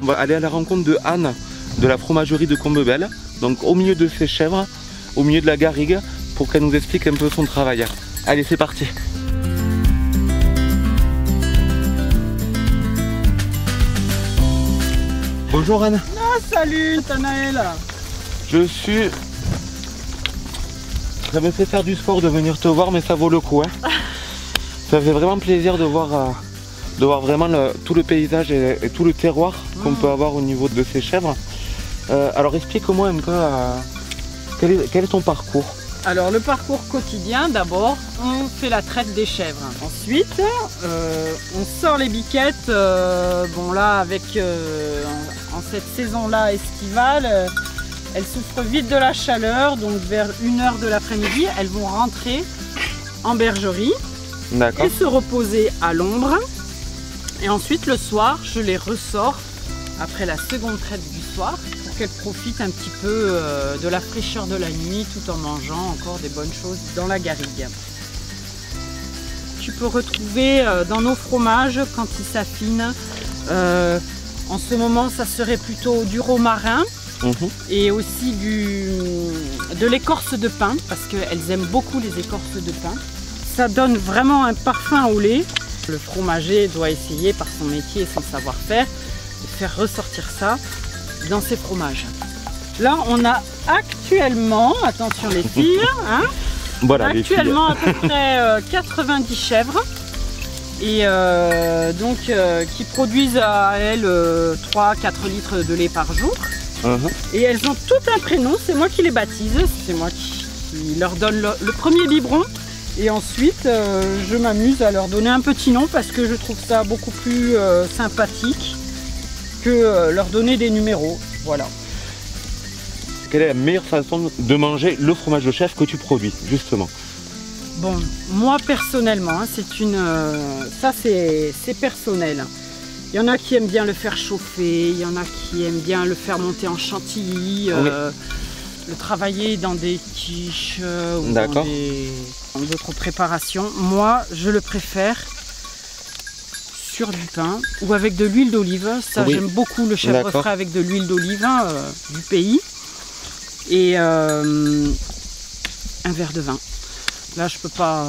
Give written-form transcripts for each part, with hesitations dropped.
va aller à la rencontre de Anne de la fromagerie de Combebelle, donc au milieu de ses chèvres, au milieu de la garrigue, pour qu'elle nous explique un peu son travail. Allez, c'est parti. Bonjour Anne. Ah, salut Nathanaël. Ça me fait faire du sport de venir te voir, mais ça vaut le coup. Hein. Ça fait vraiment plaisir de voir vraiment tout le paysage et tout le terroir qu'on peut avoir au niveau de ces chèvres. Alors explique-moi un peu quel est ton parcours. Alors le parcours quotidien, d'abord on fait la traite des chèvres. Ensuite on sort les biquettes. Bon là avec en cette saison-là estivale, elles souffrent vite de la chaleur, donc vers 1h de l'après-midi, elles vont rentrer en bergerie et se reposer à l'ombre. Et ensuite le soir, je les ressors après la seconde traite du soir pour qu'elles profitent un petit peu de la fraîcheur de la nuit tout en mangeant encore des bonnes choses dans la garrigue. Tu peux retrouver dans nos fromages quand ils s'affinent, en ce moment ça serait plutôt du romarin. Et aussi de l'écorce de pin, parce qu'elles aiment beaucoup les écorces de pin. Ça donne vraiment un parfum au lait. Le fromager doit essayer par son métier et son savoir-faire de faire ressortir ça dans ses fromages. Là on a actuellement, attention les filles, hein, voilà, actuellement à peu près 90 chèvres. Et qui produisent à elles 3-4 litres de lait par jour. Et elles ont tout un prénom, c'est moi qui les baptise, c'est moi qui leur donne le premier biberon. Et ensuite, je m'amuse à leur donner un petit nom parce que je trouve ça beaucoup plus sympathique que leur donner des numéros. Voilà. Quelle est la meilleure façon de manger le fromage de chèvre que tu produis, justement? Bon, moi personnellement, ça c'est personnel. Il y en a qui aiment bien le faire chauffer, il y en a qui aiment bien le faire monter en chantilly, le travailler dans des quiches ou dans d'autres préparations. Moi, je le préfère sur du pain ou avec de l'huile d'olive. Ça, j'aime beaucoup le chèvre frais avec de l'huile d'olive du pays. Et un verre de vin. Là, je peux pas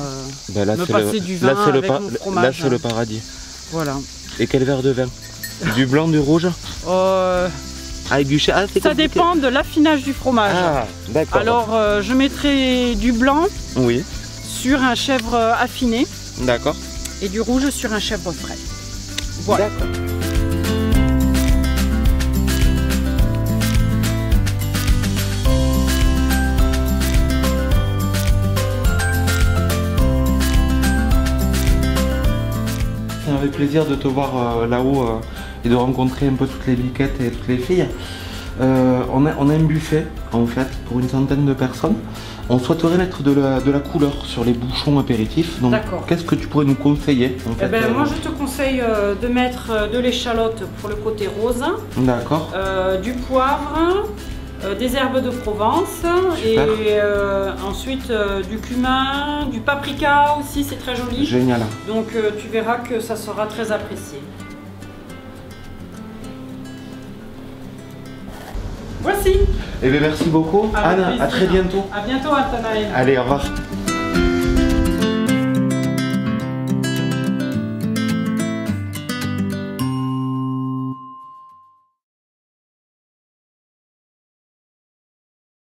me passer du vin avec mon fromage. Là, c'est le paradis. Voilà. Et quel verre de vin? Du blanc, du rouge? Avec du chèvre. Ça dépend de l'affinage du fromage. Ah, d'accord. Alors, je mettrai du blanc sur un chèvre affiné. D'accord. Et du rouge sur un chèvre frais. Voilà. D'accord. Ça m'avait plaisir de te voir là-haut et de rencontrer un peu toutes les biquettes et toutes les filles. On a un buffet en fait pour une centaine de personnes. On souhaiterait mettre de la couleur sur les bouchons apéritifs. Donc qu'est-ce que tu pourrais nous conseiller en fait, moi je te conseille de mettre de l'échalote pour le côté rose. D'accord. Du poivre. Des herbes de Provence. Super. Et ensuite du cumin, du paprika aussi, c'est très joli. Génial. Donc tu verras que ça sera très apprécié. Voici. Eh bien merci beaucoup. Anne, à très bientôt. À bientôt Nathanaël. Allez, au revoir.